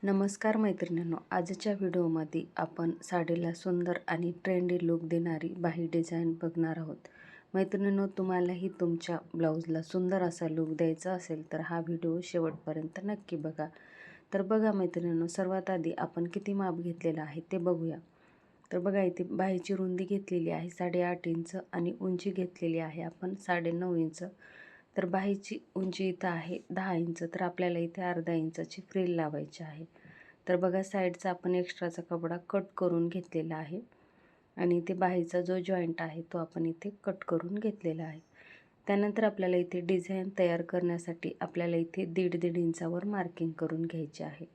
नमस्कार मैत्रिणींनो, आजच्या व्हिडिओमध्ये आपण साडीला सुंदर आणि ट्रेंडी लुक देणारी बाही डिझाईन बघणार आहोत। मैत्रिणींनो, तुम्हालाही तुमच्या ब्लाऊजला सुंदर असा लुक द्यायचा असेल तर हा व्हिडिओ शेवटपर्यंत नक्की बघा। तर बघा मैत्रिणींनो, सर्वात आधी आपण किती माप घेतलेलं आहे ते बघूया। तर बघा, इथे बाहीची रुंदी घेतलेली आहे 8.5 इंच आणि उंची घेतलेली आहे आपण 9.5 इंच। तर बाहीची उंची इथं आहे 10 इंच, तर आपल्याला इथे अर्धा इंचाची फ्रिल लावायची आहे। तर बघा, साईडचा आपण एक्स्ट्राचा कपडा कट करून घेतलेला आहे आणि इथे बाहीचा जो जॉईंट आहे तो आपण इथे कट करून घेतलेला आहे। त्यानंतर आपल्याला इथे डिझाईन तयार करण्यासाठी आपल्याला इथे 1.5 इंचावर मार्किंग करून घ्यायचे आहे।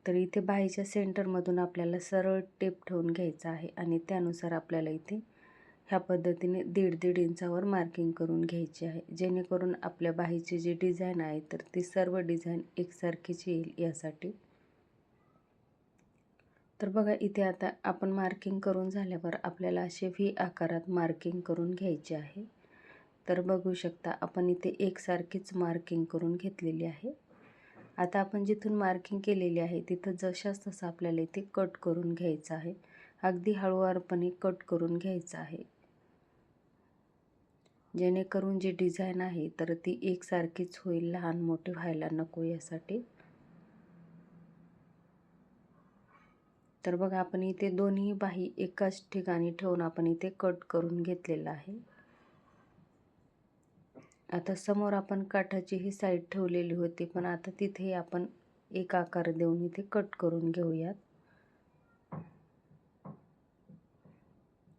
तर इथे बाहीच्या सेंटरमधून आपल्याला सरळ टेप ठेवून घ्यायचा आहे आणि त्यानुसार आपल्याला इथे ह्या पद्धतीने 1.5 इंचावर मार्किंग करून घ्यायची आहे, जेणेकरून आपल्या बाहीची जी डिझाईन आहे तर ती सर्व डिझाईन एकसारखीच येईल यासाठी। तर बघा, इथे आता आपण मार्किंग करून झाल्यावर आपल्याला असे व्ही आकारात मार्किंग करून घ्यायचे आहे। तर बघू शकता, आपण इथे एकसारखीच मार्किंग करून घेतलेली आहे। आता आपण जिथून मार्किंग केलेली आहे तिथं जशास तसं आपल्याला इथे कट करून घ्यायचं आहे। अगदी हळूवारपणे कट करून घ्यायचं आहे, जेणेकरून जी डिझाईन आहे तर ती एकसारखीच होईल, लहान मोठी व्हायला नको यासाठी। तर बघा, आपण इथे दोन्ही बाही एकाच ठिकाणी ठेवून आपण इथे कट करून घेतलेला आहे। आता समोर आपण काठाची ही साईड ठेवलेली होती, पण आता तिथे आपण एक आकार देऊन इथे कट करून घेऊयात।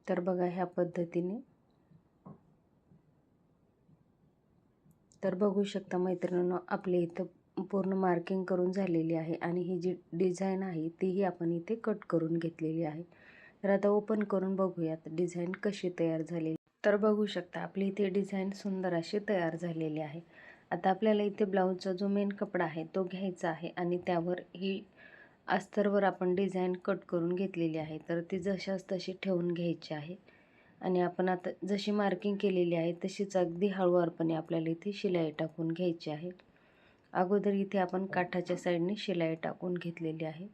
तर बघा, ह्या पद्धतीने। तर बघू शकता मैत्रिणींनो, आपले इथं पूर्ण मार्किंग करून झालेली आहे आणि ही जी डिझाईन आहे तीही आपण इथे कट करून घेतलेली आहे। तर आता ओपन करून बघूयात डिझाईन कशी तयार झालेली। तर बघू शकता, आपली इथे डिझाईन सुंदर अशी तयार झालेली आहे। आता आपल्याला इथे ब्लाऊजचा जो मेन कपडा आहे तो घ्यायचा आहे आणि त्यावर ही अस्तरवर आपण डिझाईन कट करून घेतलेली आहे, तर ती जशास तशी ठेवून घ्यायची आहे। आणि आपण आता जशी मार्किंग केलेली आहे तशीच अगदी हळूवारपणे आपल्याला इथे शिलाई टाकून घ्यायची आहे। अगोदर इथे आपण काठाच्या साईडने शिलाई टाकून घेतलेली आहे,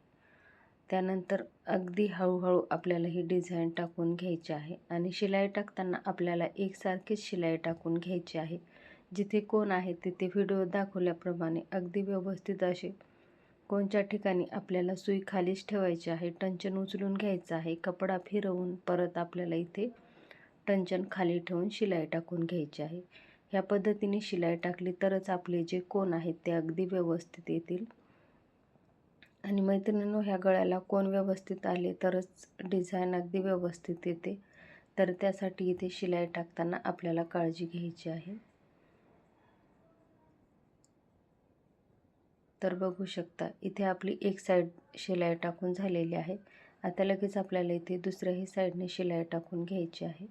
त्यानंतर अगदी हळूहळू आपल्याला ही डिझाईन टाकून घ्यायची आहे आणि शिलाई टाकताना आपल्याला एकसारखीच शिलाई टाकून घ्यायची आहे। जिथे कोण आहे तिथे व्हिडिओ दाखवल्याप्रमाणे अगदी व्यवस्थित असे कोणच्या ठिकाणी आपल्याला सुई खालीच ठेवायची आहे, टंचन उचलून घ्यायचं आहे, कपडा फिरवून परत आपल्याला इथे टंचन खाली ठेवून शिलाई टाकून घ्यायची आहे। ह्या पद्धतीने शिलाई टाकली तरच आपले जे कोण आहेत ते अगदी व्यवस्थित येतील। आणि मैत्रिणींनो, ह्या गळ्याला कोण व्यवस्थित आले तरच डिझाईन अगदी व्यवस्थित येते, तर त्यासाठी इथे शिलाई टाकताना आपल्याला काळजी घ्यायची आहे। तर बघू शकता, इथे आपली एक साईड शिलाई टाकून झालेली आहे। आता लगेच आपल्याला इथे दुसऱ्याही साईडने शिलाई टाकून घ्यायची आहे।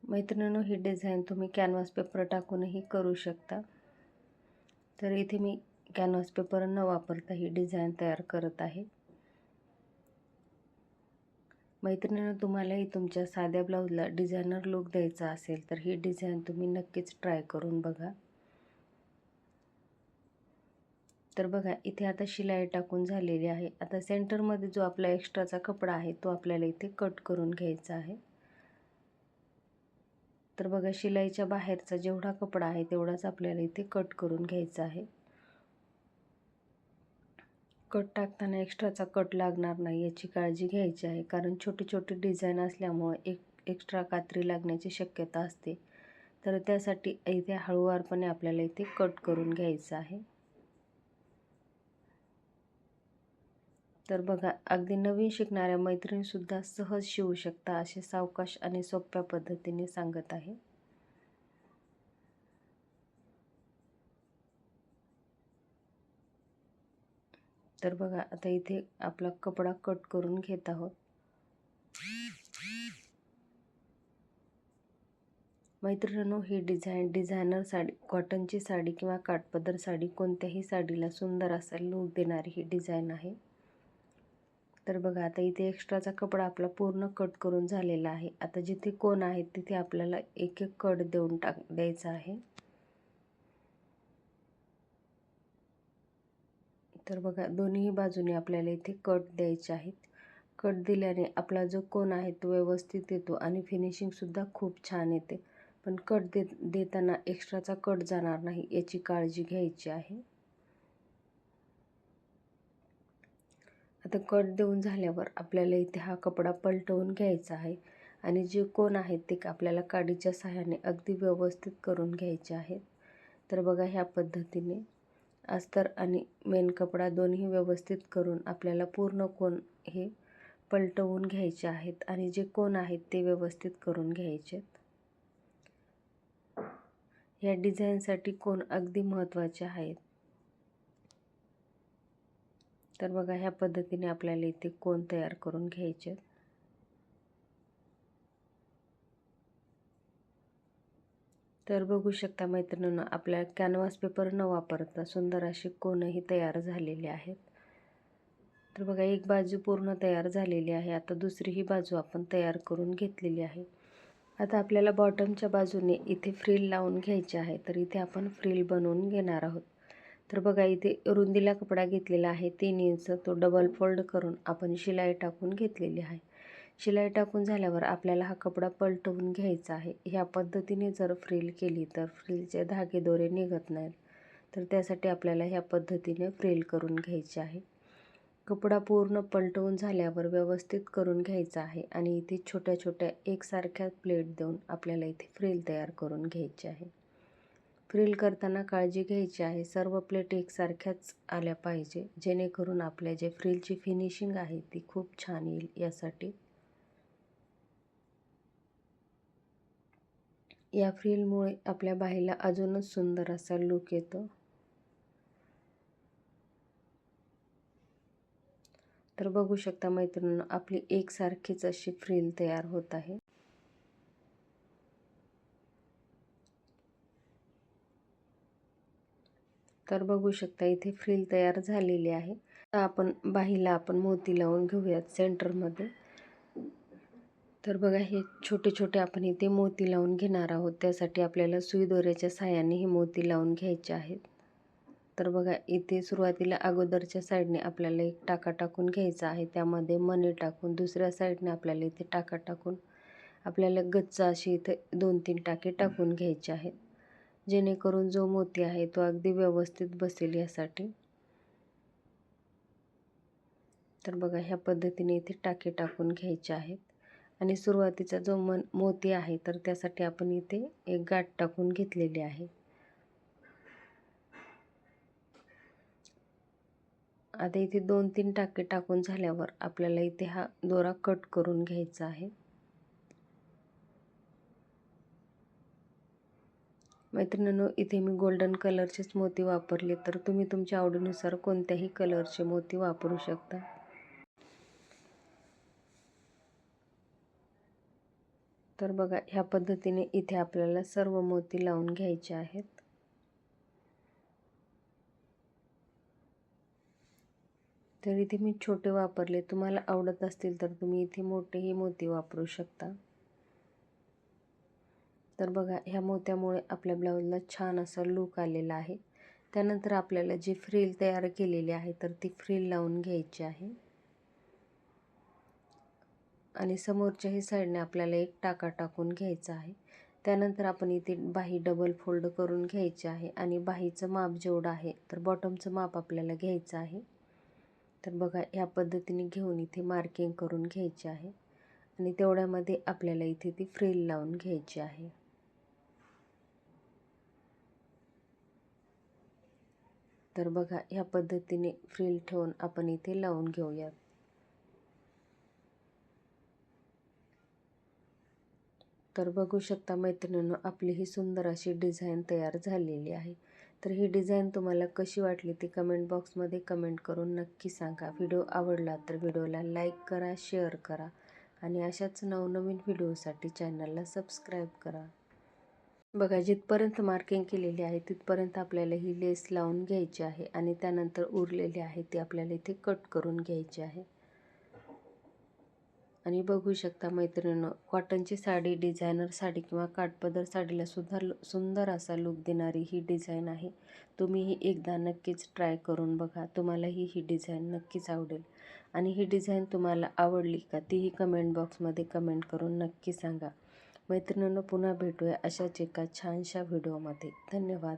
मैत्रिणींनो, ही डिझाईन तुम्ही कॅनव्हास पेपर टाकूनही करू शकता। तर इथे मी कॅनव्हास पेपर न वापरता ही डिझाईन तयार करत आहे। मैत्रिणींनो, तुम्हालाही तुमच्या साध्या ब्लाऊजला डिझायनर लुक द्यायचा असेल तर ही डिझाईन तुम्ही नक्कीच ट्राय करून बघा। तर बघा, इथे आता शिलाई टाकून झालेली आहे। आता सेंटरमध्ये जो आपला एक्स्ट्राचा कपडा आहे तो आपल्याला इथे कट करून घ्यायचा आहे। तर बघा, शिलाईच्या बाहेरचा जेवढा कपडा आहे तेवढाच आपल्याला इथे कट करून घ्यायचा आहे। कट टाकताना एक्स्ट्राचा कट लागणार नाही याची काळजी घ्यायची आहे, कारण छोटी छोटी डिझाईन असल्यामुळे एक्स्ट्रा कात्री लागण्याची शक्यता असते। तर त्यासाठी इथे हळूवारपणे आपल्याला इथे कट करून घ्यायचं आहे। तर बघा, अगदी नवीन शिकणाऱ्या मैत्रिणीसुद्धा सहज शिवू शकता असे सावकाश आणि सोप्या पद्धतीने सांगत आहे। तर बघा, आता इथे आपला कपडा कट करून घेत आहोत। मैत्रिणींनो, ही डिझायनर साडी, कॉटनची साडी किंवा काठपदर साडी, कोणत्याही साडीला सुंदर असा लूक देणारी ही डिझाईन आहे। तर बघा, आता इथे एक्स्ट्राचा कपडा आपला पूर्ण कट करून झालेला आहे। आता जिथे कोण आहे तिथे आपल्याला एक एक कट देऊन द्यायचा आहे। तर बघा दोन्ही बाजूने आपल्याला इथे कट द्यायचे आहेत. कट दिल्याने आपला जो कोन आहे तो व्यवस्थित येतो आणि फिनिशिंगसुद्धा खूप छान येते. पण कट देताना एक्स्ट्राचा कट जाणार नाही याची काळजी घ्यायची आहे. आता कट देऊन झाल्यावर आपल्याला इथे हा कपडा पलटवून घ्यायचा आहे आणि जे कोन आहेत ते आपल्याला काडीच्या सहाय्याने अगदी व्यवस्थित करून घ्यायचे आहेत. तर बघा ह्या पद्धतीने अस्तर आणि मेन कपडा दोन्ही व्यवस्थित करून आपल्याला पूर्ण कोन हे पलटवून घ्यायचे आहेत आणि जे कोन आहेत ते व्यवस्थित करून घ्यायचे आहेत. या डिझाईनसाठी कोन अगदी महत्त्वाचे आहेत. तर बघा ह्या पद्धतीने आपल्याला इथे कोन तयार करून घ्यायचे आहेत. तर बघू शकता मैत्रिणींनो, आपल्या कॅनव्हास पेपर न वापरता सुंदर असे कोनही तयार झालेले आहेत. तर बघा एक बाजू पूर्ण तयार झालेली आहे. आता दुसरी ही बाजू आपण तयार करून घेतलेली आहे. आता आपल्याला बॉटमच्या बाजूने इथे फ्रिल लावून घ्यायचे आहे. तर इथे आपण फ्रिल बनवून घेणार आहोत. तर बघा इथे रुंदीला कपडा घेतलेला आहे 3 इंच. तो डबल फोल्ड करून आपण शिलाई टाकून घेतलेली आहे. शिलाई टाकून झाल्यावर आपल्याला हा कपडा पलटवून घ्यायचा आहे. ह्या पद्धतीने जर फ्रिल केली तर फ्रिलचे धागे दोरे निघत नाहीत. तर त्यासाठी आपल्याला ह्या पद्धतीने फ्रिल करून घ्यायचे आहे. कपडा पूर्ण पलटवून झाल्यावर व्यवस्थित करून घ्यायचा आहे आणि इथे छोट्या छोट्या एकसारख्या प्लेट देऊन आपल्याला इथे फ्रिल तयार करून घ्यायची आहे. फ्रिल करताना काळजी घ्यायची आहे सर्व प्लेट एकसारख्याच आल्या पाहिजे, जेणेकरून आपल्या जे फ्रिलची फिनिशिंग आहे ती खूप छान येईल. यासाठी या फ्रिलमुळे आपल्या बाहीला अजूनच सुंदर असा लुक येतो. तर बघू शकता मैत्रिणींनो, आपली एकसारखीच अशी फ्रिल तयार होत आहे. तर बघू शकता इथे फ्रिल तयार झालेली आहे. आता बाहीला आपण मोती लावून घेऊयात सेंटरमध्ये. तर बघा हे छोटे छोटे आपण इथे मोती लावून घेणार आहोत. त्यासाठी आपल्याला सुई दोऱ्याच्या साहाय्याने हे मोती लावून घ्यायचे आहेत. तर बघा इथे सुरुवातीला अगोदरच्या साईडने आपल्याला एक टाका टाकून घ्यायचा आहे. त्यामध्ये मणी टाकून दुसऱ्या साईडने आपल्याला इथे टाका टाकून आपल्याला गच्च अशी इथे 2-3 टाके टाकून घ्यायचे आहेत, जेणेकरून जो मोती आहे तो अगदी व्यवस्थित बसेल यासाठी. तर बघा ह्या पद्धतीने इथे टाके टाकून घ्यायचे आहेत आणि सुरुवातीचा जो मोती आहे तर त्यासाठी आपण इथे एक गाठ टाकून घेतलेली आहे. आता इथे 2-3 टाके टाकून झाल्यावर आपल्याला इथे हा दोरा कट करून घ्यायचा आहे. मैत्रिणींनो, इथे मी गोल्डन कलरचेच मोती वापरले, तर तुम्ही तुमच्या आवडीनुसार कोणत्याही कलरचे मोती वापरू शकता. तर बघा ह्या पद्धतीने इथे आपल्याला सर्व मोती लावून घ्यायचे आहेत. तर इथे मी छोटे वापरले, तुम्हाला आवडत असतील तर तुम्ही इथे मोठेही मोती वापरू शकता. तर बघा ह्या मोत्यामुळे आपल्या ब्लाऊजला छान असा लूक आलेला आहे. त्यानंतर आपल्याला जी फ्रिल तयार केलेली आहे तर ती फ्रिल लावून घ्यायची आहे आणि समोरच्याही साईडने आपल्याला एक टाका टाकून घ्यायचा आहे. त्यानंतर आपण इथे बाही डबल फोल्ड करून घ्यायची आहे आणि बाहीचं माप जेवढं आहे तर बॉटमचं माप आपल्याला घ्यायचं आहे. तर बघा ह्या पद्धतीने घेऊन इथे मार्किंग करून घ्यायची आहे आणि तेवढ्यामध्ये आपल्याला इथे ती फ्रिल लावून घ्यायची आहे. तर बघा ह्या पद्धतीने फ्रिल ठेवून आपण इथे लावून घेऊयात. तर बघू शकता मैत्रिणींनो, आपली ही सुंदर अशी डिझाईन तयार झालेली आहे. तर ही डिझाईन तुम्हाला कशी वाटली ती कमेंट बॉक्समध्ये कमेंट करून नक्की सांगा. व्हिडिओ आवडला तर व्हिडिओला लाईक करा, शेअर करा आणि अशाच नवनवीन व्हिडिओसाठी चॅनलला सबस्क्राईब करा. बघा जिथपर्यंत मार्किंग केलेली आहे तिथपर्यंत आपल्याला ही लेस लावून घ्यायची आहे आणि त्यानंतर उरलेली आहे ती आपल्याला इथे कट करून घ्यायची आहे. आणि बघू शकता मैत्रिणींनो, कॉटनची साडी, डिझायनर साडी किंवा काठपदर साडीला सुद्धा सुंदर असा लुक देणारी ही डिझाईन आहे. तुम्हीही एकदा नक्कीच ट्राय करून बघा. तुम्हालाही ही डिझाईन नक्कीच आवडेल. आणि ही डिझाईन तुम्हाला आवडली का तीही कमेंट बॉक्समध्ये कमेंट करून नक्की सांगा. मैत्रिणींनो, पुन्हा भेटूया अशाच एका छानशा व्हिडिओमध्ये. धन्यवाद.